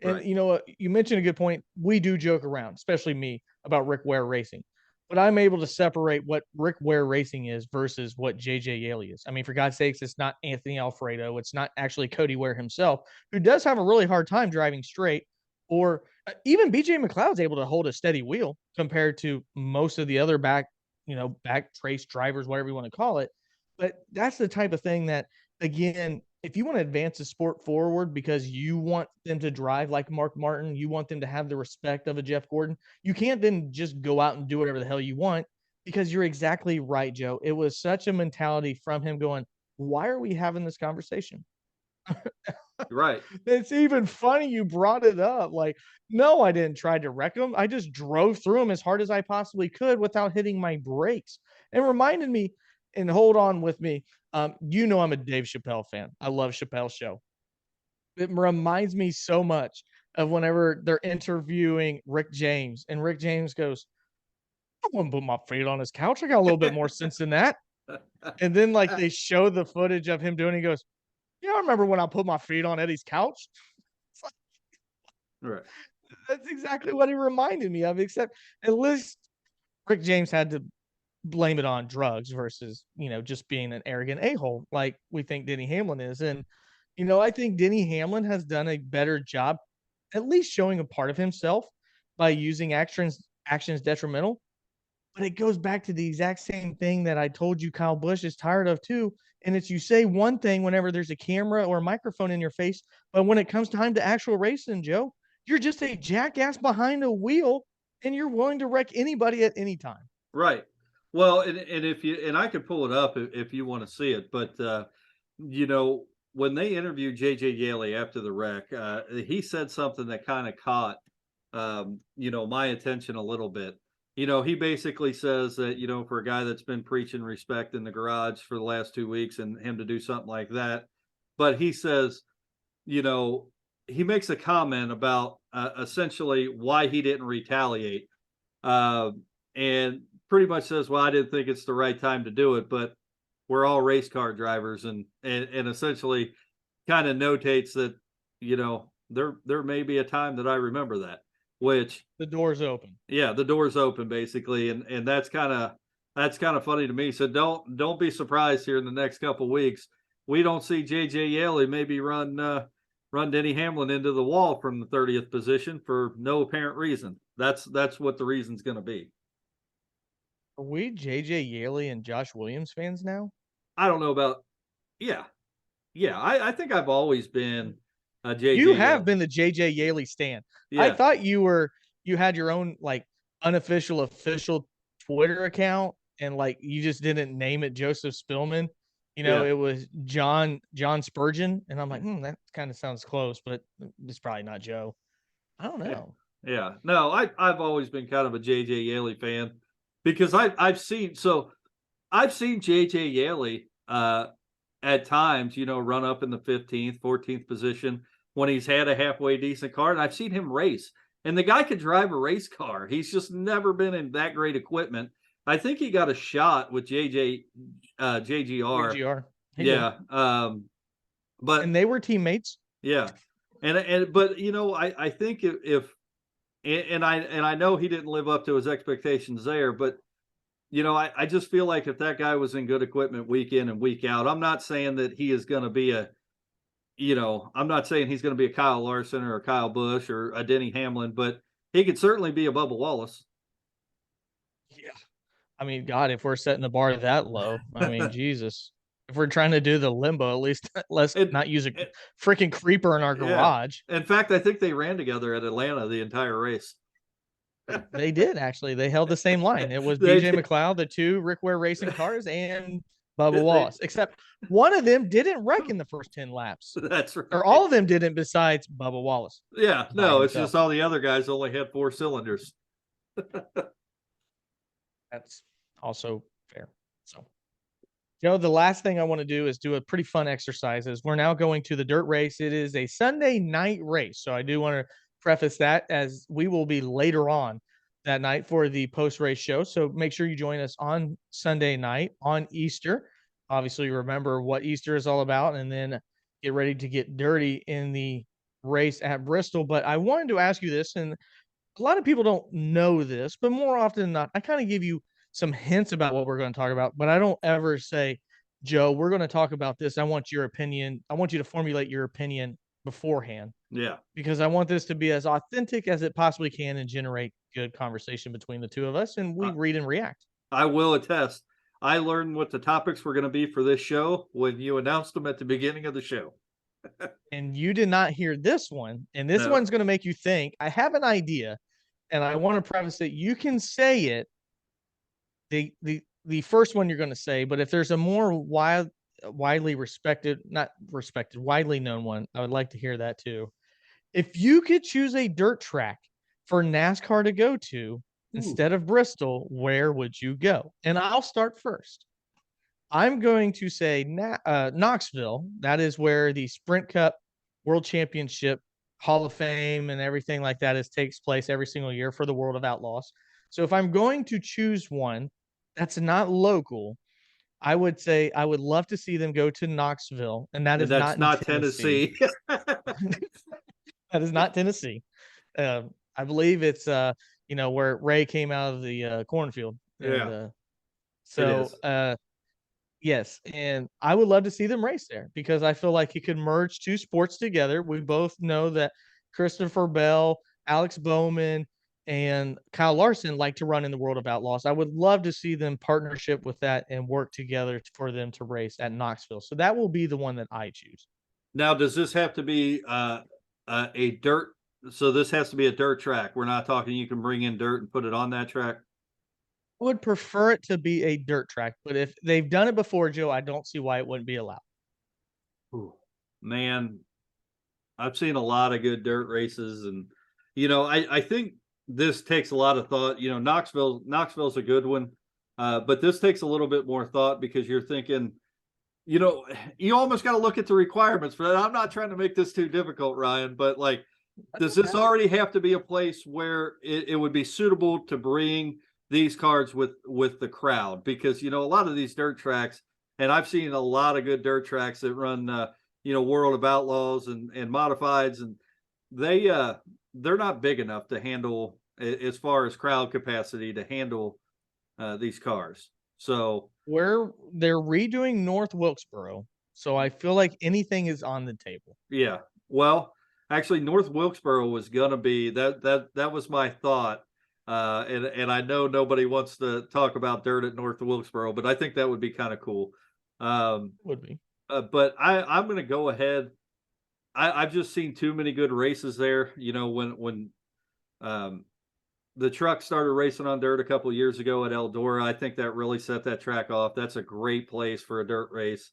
And, Right. you know, you mentioned a good point. We do joke around, especially me, about Rick Ware Racing. But I'm able to separate what Rick Ware Racing is versus what JJ Yeley is. I mean, for God's sakes, it's not Anthony Alfredo. It's not actually Cody Ware himself, who does have a really hard time driving straight. Or even BJ McLeod's able to hold a steady wheel compared to most of the other back trace drivers, whatever you want to call it. But that's the type of thing that, again, if you want to advance the sport forward because you want them to drive like Mark Martin, you want them to have the respect of a Jeff Gordon, you can't then just go out and do whatever the hell you want, because you're exactly right, Joe. It was such a mentality from him going, why are we having this conversation? Right. It's even funny you brought it up. Like, no, I didn't try to wreck him. I just drove through him as hard as I possibly could without hitting my brakes. And reminded me, and hold on with me. I'm a Dave Chappelle fan. I love Chappelle's show. It reminds me so much of whenever they're interviewing Rick James, and Rick James goes, I wouldn't put my feet on his couch. I got a little bit more sense than that. And then like they show the footage of him doing it, he goes, yeah, I remember when I put my feet on Eddie's couch. It's like, Right. that's exactly what he reminded me of, except at least Rick James had to blame it on drugs versus, just being an arrogant a-hole like we think Denny Hamlin is. And, I think Denny Hamlin has done a better job at least showing a part of himself by using actions detrimental. But it goes back to the exact same thing that I told you Kyle Busch is tired of too. And it's you say one thing whenever there's a camera or a microphone in your face, but when it comes time to actual racing, Joe, you're just a jackass behind a wheel and you're willing to wreck anybody at any time. Right. Well, and if you and I could pull it up if you want to see it, but when they interviewed JJ Yeley after the wreck, he said something that kind of caught my attention a little bit. He basically says that, for a guy that's been preaching respect in the garage for the last 2 weeks and him to do something like that. But he says, he makes a comment about essentially why he didn't retaliate. And pretty much says, well, I didn't think it's the right time to do it, but we're all race car drivers, and essentially kind of notates that, there may be a time that I remember that. Which the door's open. Yeah, the door's open basically, and that's kind of funny to me. So don't be surprised here in the next couple weeks. We don't see JJ Yeley maybe run Denny Hamlin into the wall from the 30th position for no apparent reason. That's what the reason's going to be. Are we JJ Yeley and Josh Williams fans now? I don't know about. Yeah, I think I've always been. You have been the JJ Yeley stan. Yeah. I thought you had your own like official Twitter account, and like you just didn't name it Joseph Spillman. It was John Spurgeon, and I'm like, that kind of sounds close, but it's probably not Joe. I don't know. Yeah. No, I've always been kind of a JJ Yeley fan because I've seen JJ Yeley at times, run up in the 15th, 14th position when he's had a halfway decent car. And I've seen him race. And the guy could drive a race car. He's just never been in that great equipment. I think he got a shot with JGR. JGR. Yeah. And they were teammates. Yeah. But I think if I know he didn't live up to his expectations there, but I just feel like if that guy was in good equipment week in and week out, I'm not saying that he is going to be I'm not saying he's going to be a Kyle Larson or a Kyle Busch or a Denny Hamlin, but he could certainly be a Bubba Wallace. Yeah. I mean, God, if we're setting the bar that low, I mean, Jesus. If we're trying to do the limbo, at least let's not use a freaking creeper in our garage. In fact, I think they ran together at Atlanta the entire race. They did, actually. They held the same line. It was BJ McLeod, the two Rick Ware racing cars, and Bubba Wallace. Except one of them didn't wreck in the first 10 laps. That's right. Or all of them didn't besides Bubba Wallace. Yeah, no, it's just all the other guys only had 4 cylinders. That's also fair. So, the last thing I want to do is do a pretty fun exercise. We're now going to the dirt race. It is a Sunday night race. So I do want to preface that as we will be later on that night for the post-race show. So make sure you join us on Sunday night on Easter. Obviously, remember what Easter is all about, and then get ready to get dirty in the race at Bristol. But I wanted to ask you this, and a lot of people don't know this, but more often than not, I kind of give you some hints about what we're going to talk about, but I don't ever say, Joe, we're going to talk about this. I want your opinion. I want you to formulate your opinion beforehand. Yeah. Because I want this to be as authentic as it possibly can and generate good conversation between the two of us, and we read and react. I will attest. I learned what the topics were going to be for this show when you announced them at the beginning of the show. And you did not hear this one, and this one's going to make you think. I have an idea, and I want to preface that you can say it. The first one you're going to say, but if there's a more wild widely respected, not respected, widely known one. I would like to hear that too. If you could choose a dirt track for NASCAR to go to instead of Bristol, where would you go? And I'll start first. I'm going to say Knoxville. That is where the Sprint Cup World Championship, Hall of Fame, and everything like that takes place every single year for the World of Outlaws. So if I'm going to choose one that's not local, I would say I would love to see them go to Knoxville, and that And is that's not in not Tennessee. Tennessee. That is not Tennessee. I believe it's where Ray came out of the cornfield, and Yeah, it so is. yes, and I would love to see them race there because I feel like he could merge two sports together. We both know that Christopher Bell, Alex Bowman, and Kyle Larson like to run in the World of Outlaws. I would love to see them partnership with that and work together for them to race at Knoxville. So that will be the one that I choose. Now, does this have to be a dirt? So this has to be a dirt track. We're not talking you can bring in dirt and put it on that track. I would prefer it to be a dirt track, but if they've done it before, Joe, I don't see why it wouldn't be allowed. Ooh, man, I've seen a lot of good dirt races, and I think this takes a lot of thought. Knoxville's a good one, but this takes a little bit more thought because you're thinking, you almost got to look at the requirements for that. I'm not trying to make this too difficult, Ryan, but like, does this already have to be a place where it would be suitable to bring these cards with the crowd? Because a lot of these dirt tracks, and I've seen a lot of good dirt tracks that run World of Outlaws and modifieds, and they're not big enough to handle, as far as crowd capacity, to handle these cars. So Where they're redoing North Wilkesboro, so I feel like anything is on the table. yeah, well, actually, North Wilkesboro was gonna be that was my thought. And I know nobody wants to talk about dirt at North Wilkesboro, but I think that would be kind of cool. Would be. But I'm going to go ahead. I've just seen too many good races there. When um, the truck started racing on dirt a couple of years ago at Eldora, I think that really set that track off. That's a great place for a dirt race.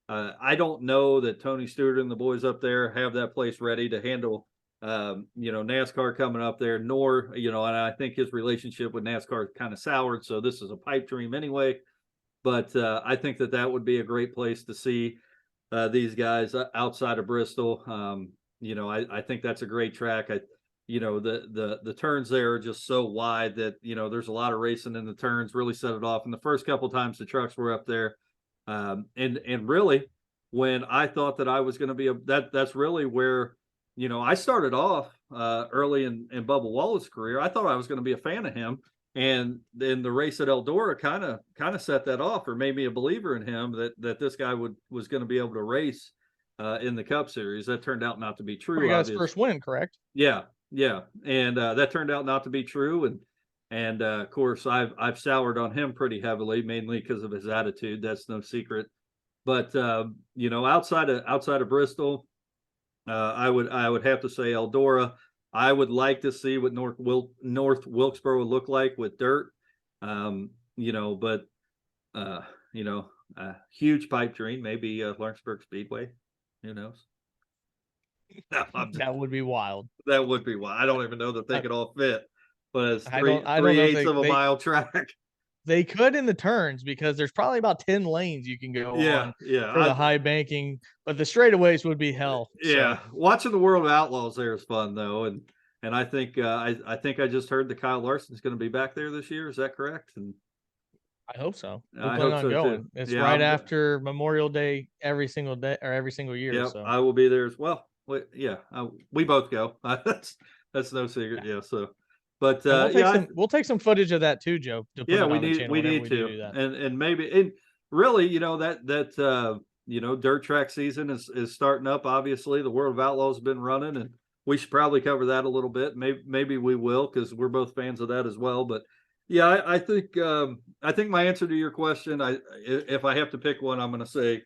I don't know that Tony Stewart and the boys up there have that place ready to handle NASCAR coming up there, nor, and I think his relationship with NASCAR kind of soured. So this is a pipe dream anyway. But I think that would be a great place to see these guys outside of Bristol. I think that's a great track. The turns there are just so wide that, there's a lot of racing in the turns, really set it off. And the first couple times the trucks were up there. And really, when I thought that I was going to be that's really where, I started off early in Bubba Wallace's career. I thought I was going to be a fan of him. And then the race at Eldora kind of set that off, or made me a believer in him that this guy was going to be able to race in the Cup Series. That turned out not to be true. He got his first win, correct? Yeah, and that turned out not to be true. And of course, I've soured on him pretty heavily, mainly because of his attitude. That's no secret. But outside of Bristol, I would have to say Eldora. I would like to see what North Wilkesboro would look like with dirt. But huge pipe dream, maybe Lawrenceburg Speedway. Who knows? No, that would be wild. That would be wild. I don't even know that they could all fit, but it's I don't know three-eighths of a mile track. They could in the turns because there's probably about 10 lanes you can go on for the high banking, but the straightaways would be hell. Yeah, so. Watching the World of Outlaws there is fun though, and I think I think I just heard that Kyle Larson's going to be back there this year. Is that correct? And I hope so. We I plan hope on so going. too. It's right after Memorial Day every single day or every single year. Yeah, so. I will be there as well. We both go. that's no secret. Yeah. So, but we'll take some footage of that too, Joe. We need to, and maybe, and really, dirt track season is starting up. Obviously, the World of Outlaws have been running, and we should probably cover that a little bit. Maybe we will, because we're both fans of that as well. But yeah, I think my answer to your question, if I have to pick one, I'm going to say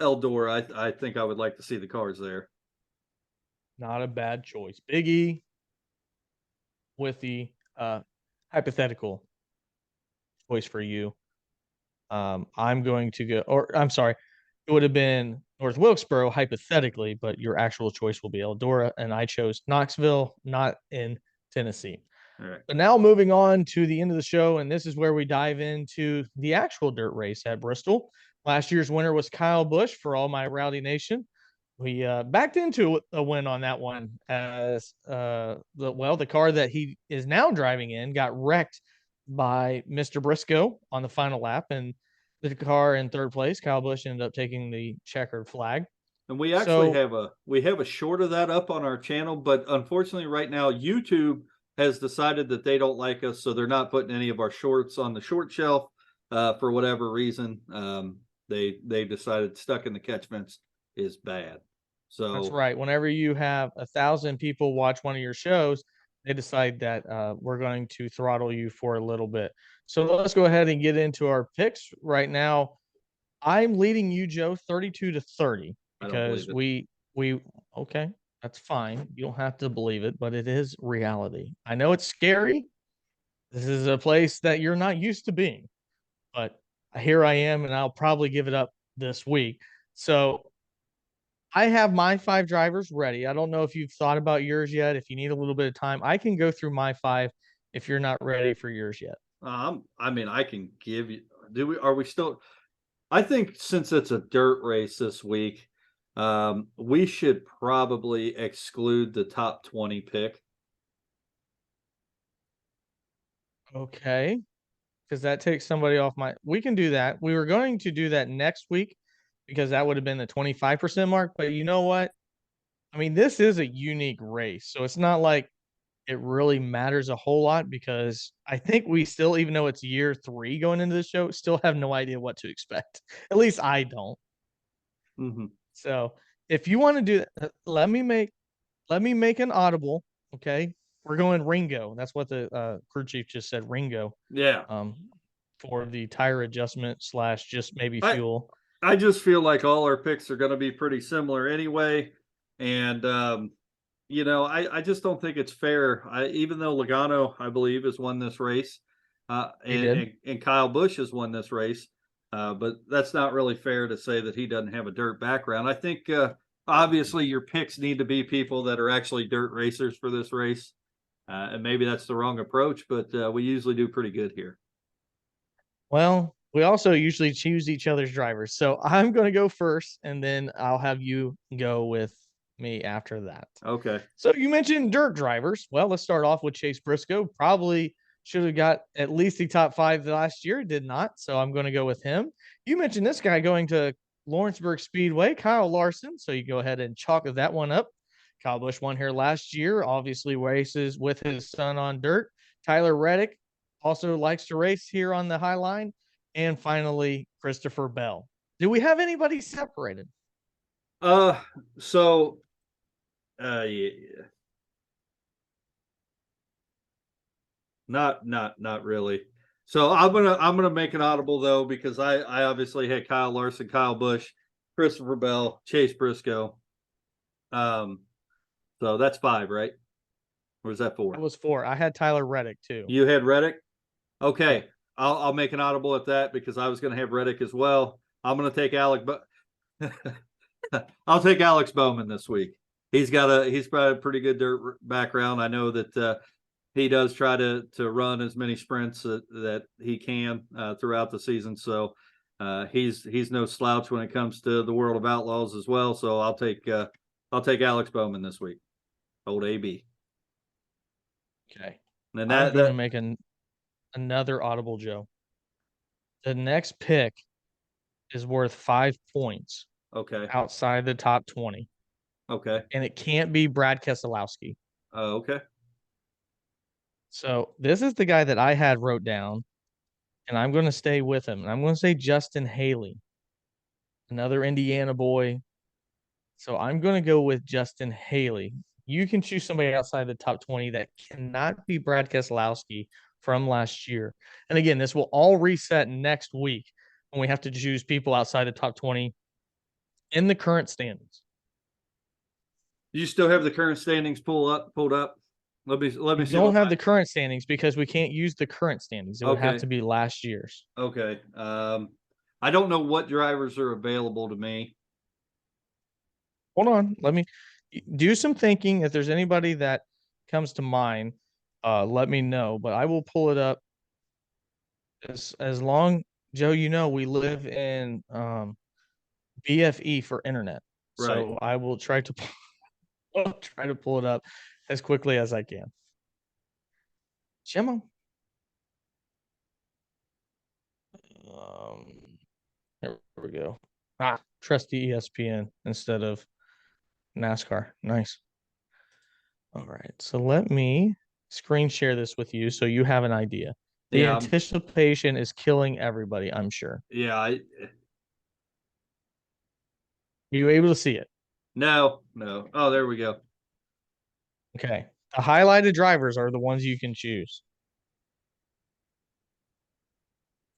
Eldora. I think I would like to see the cars there. Not a bad choice. Big E with the hypothetical choice for you. I'm going to go, or I'm sorry, it would have been North Wilkesboro hypothetically, but your actual choice will be Eldora, and I chose Knoxville, not in Tennessee. All right. But now moving on to the end of the show, and this is where we dive into the actual dirt race at Bristol. Last year's winner was Kyle Busch for all my Rowdy Nation. We backed into a win on that one as the car that he is now driving in got wrecked by Mr. Briscoe on the final lap, and the car in third place, Kyle Busch, ended up taking the checkered flag. And we actually have a short of that up on our channel, but unfortunately right now YouTube has decided that they don't like us, so they're not putting any of our shorts on the short shelf for whatever reason. They decided stuck in the catch fence is bad. So that's right. Whenever you have 1,000 people watch one of your shows, they decide that we're going to throttle you for a little bit. So let's go ahead and get into our picks right now. I'm leading you, Joe, 32-30 because we okay, that's fine. You don't have to believe it, but it is reality. I know it's scary. This is a place that you're not used to being, but here I am, and I'll probably give it up this week. So I have my 5 drivers ready. I don't know if you've thought about yours yet. If you need a little bit of time, I can go through my 5 if you're not ready for yours yet. I mean, I can give you. Are we still? I think since it's a dirt race this week, we should probably exclude the top 20 pick. Okay. Because that takes somebody off my. We can do that. We were going to do that next week because that would have been the 25% mark. But you know what? I mean, this is a unique race. So it's not like it really matters a whole lot because I think we still, even though it's year 3 going into the show, still have no idea what to expect. At least I don't. Mm-hmm. So if you want to do that, let me make an audible. Okay. We're going Ringo. That's what the crew chief just said. Ringo. Yeah. For the tire adjustment / just maybe fuel. I just feel like all our picks are going to be pretty similar anyway. And, I just don't think it's fair. Even though Logano, I believe, has won this race, and Kyle Busch has won this race, but that's not really fair to say that he doesn't have a dirt background. I think, obviously, your picks need to be people that are actually dirt racers for this race. And maybe that's the wrong approach, but we usually do pretty good here. Well, we also usually choose each other's drivers. So I'm going to go first, and then I'll have you go with me after that. Okay. So you mentioned dirt drivers. Well, let's start off with Chase Briscoe. Probably should have got at least the top 5 last year. Did not. So I'm going to go with him. You mentioned this guy going to Lawrenceburg Speedway, Kyle Larson. So you go ahead and chalk that one up. Kyle Busch won here last year, obviously races with his son on dirt. Tyler Reddick also likes to race here on the High Line. And finally, Christopher Bell. Do we have anybody separated? Yeah. Not really. So I'm gonna make an audible though, because I obviously had Kyle Larson, Kyle Busch, Christopher Bell, Chase Briscoe. So that's 5, right? Or was that 4? That was 4. I had Tyler Reddick too. You had Reddick? Okay. Yeah. I'll make an audible at that because I was going to have Reddick as well. I'm going to take I'll take Alex Bowman this week. He's got a pretty good dirt background. I know that he does try to run as many sprints that he can throughout the season. So he's no slouch when it comes to the World of Outlaws as well. So I'll take Alex Bowman this week. Old AB. Okay. And I'm going to make another audible, Joe. The next pick is worth 5 points. Okay. Outside the top 20. Okay. And it can't be Brad Keselowski. Okay. So this is the guy that I had wrote down, and I'm going to stay with him. And I'm going to say Justin Haley, another Indiana boy. So I'm going to go with Justin Haley. You can choose somebody outside the top 20 that cannot be Brad Keselowski from last year. And again, this will all reset next week when we have to choose people outside the top 20 in the current standings. Do you still have the current standings pulled up? Let me We see don't what have the current standings because we can't use the current standings. It would have Okay. to be last year's. Okay. I don't know what drivers are available to me. Hold on. Let me do some thinking. If there's anybody that comes to mind, let me know. But I will pull it up as long, Joe, you know, we live in BFE for internet. Right. So I will try to I'll try to pull it up as quickly as I can. Jimmo. There we go. Trusty ESPN instead of NASCAR. Nice. All right. So let me screen share this with you so you have an idea. The Yeah. anticipation is killing everybody, I'm sure. Yeah. Are you able to see it? No. Oh, there we go. Okay. The highlighted drivers are the ones you can choose.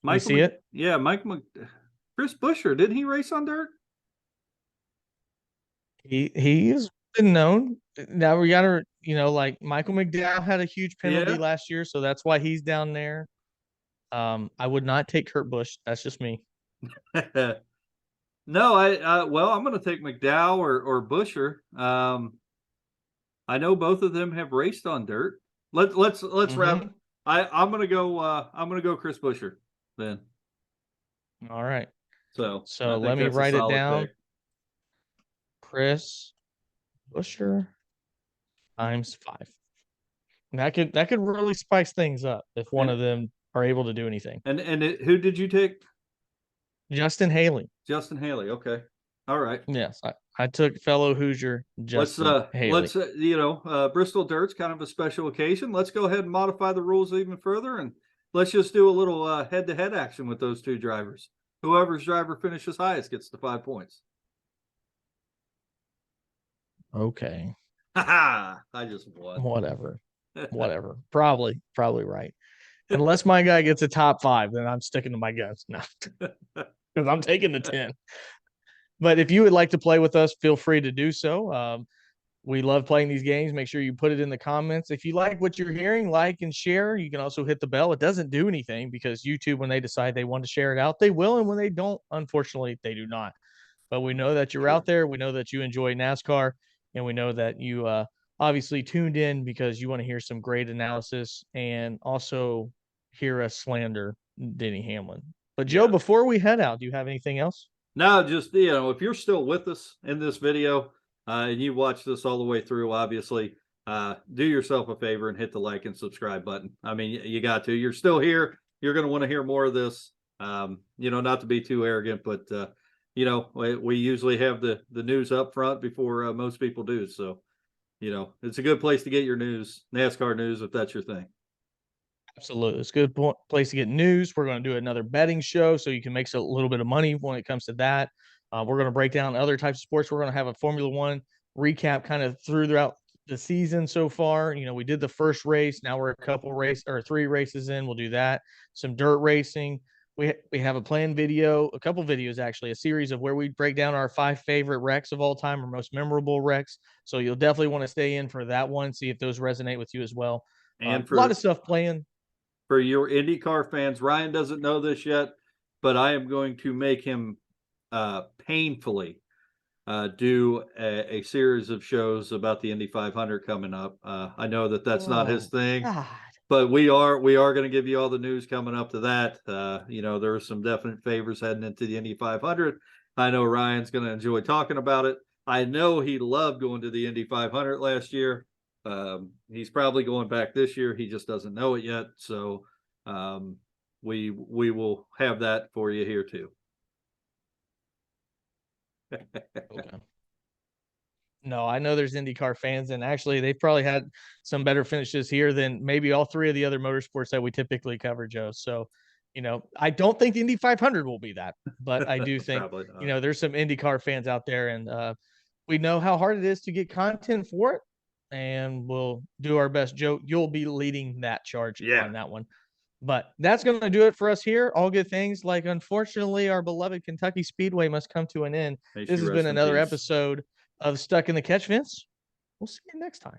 You see it? Yeah, Chris Buescher, didn't he race on dirt? He's been known. Now we gotta, like Michael McDowell had a huge penalty Yeah. last year, so that's why he's down there. I would not take Kurt Busch. That's just me. No, well, I'm going to take McDowell or Buescher. I know both of them have raced on dirt. Let's wrap. I'm going to go Chris Buescher then. All right. So let me write it down. Pick. Chris Buescher times 5. And that could really spice things up if one of them are able to do anything. And who did you take? Justin Haley. Justin Haley. Okay. All right. Yes, I took fellow Hoosier Justin Haley. Let's Bristol Dirt's kind of a special occasion. Let's go ahead and modify the rules even further, and let's just do a little head-to-head action with those two drivers. Whoever's driver finishes highest gets the 5 points. Okay. I just won. Whatever. Probably right. Unless my guy gets a top 5, then I'm sticking to my guns. No, because I'm taking the 10. But if you would like to play with us, feel free to do so. We love playing these games. Make sure you put it in the comments. If you like what you're hearing, like and share. You can also hit the bell. It doesn't do anything because YouTube, when they decide they want to share it out, they will. And when they don't, unfortunately, they do not. But we know that you're out there. We know that you enjoy NASCAR. And we know that you obviously tuned in because you want to hear some great analysis and also hear us slander Denny Hamlin. But Joe, before we head out, do you have anything else? No, just, if you're still with us in this video and you watch this all the way through, obviously, do yourself a favor and hit the like and subscribe button. I mean, you got to. You're still here. You're going to want to hear more of this. Not to be too arrogant, but, we usually have the news up front before most people do. So, it's a good place to get your news, NASCAR news, if that's your thing. Absolutely. It's a good place to get news. We're going to do another betting show so you can make a little bit of money when it comes to that. We're going to break down other types of sports. We're going to have a Formula One recap kind of throughout the season so far. We did the first race. Now we're a 3 races in. We'll do that. Some dirt racing. We have a planned video, a couple videos actually, a series of where we break down our 5 favorite wrecks of all time, our most memorable wrecks. So you'll definitely want to stay in for that one, see if those resonate with you as well. And a lot of stuff playing. For your IndyCar fans, Ryan doesn't know this yet, but I am going to make him painfully do a series of shows about the Indy 500 coming up. I know that's not his thing, God. But we are going to give you all the news coming up to that. There are some definite favors heading into the Indy 500. I know Ryan's going to enjoy talking about it. I know he loved going to the Indy 500 last year. He's probably going back this year. He just doesn't know it yet. So we will have that for you here too. Okay. No, I know there's IndyCar fans, and actually they've probably had some better finishes here than maybe all 3 of the other motorsports that we typically cover, Joe. So, I don't think the Indy 500 will be that, but I do think, there's some IndyCar fans out there, and we know how hard it is to get content for it, and we'll do our best. Joe, you'll be leading that charge on that one. But that's going to do it for us here. All good things. Like, unfortunately, our beloved Kentucky Speedway must come to an end. This has been another episode of Stuck in the Catchfence. We'll see you next time.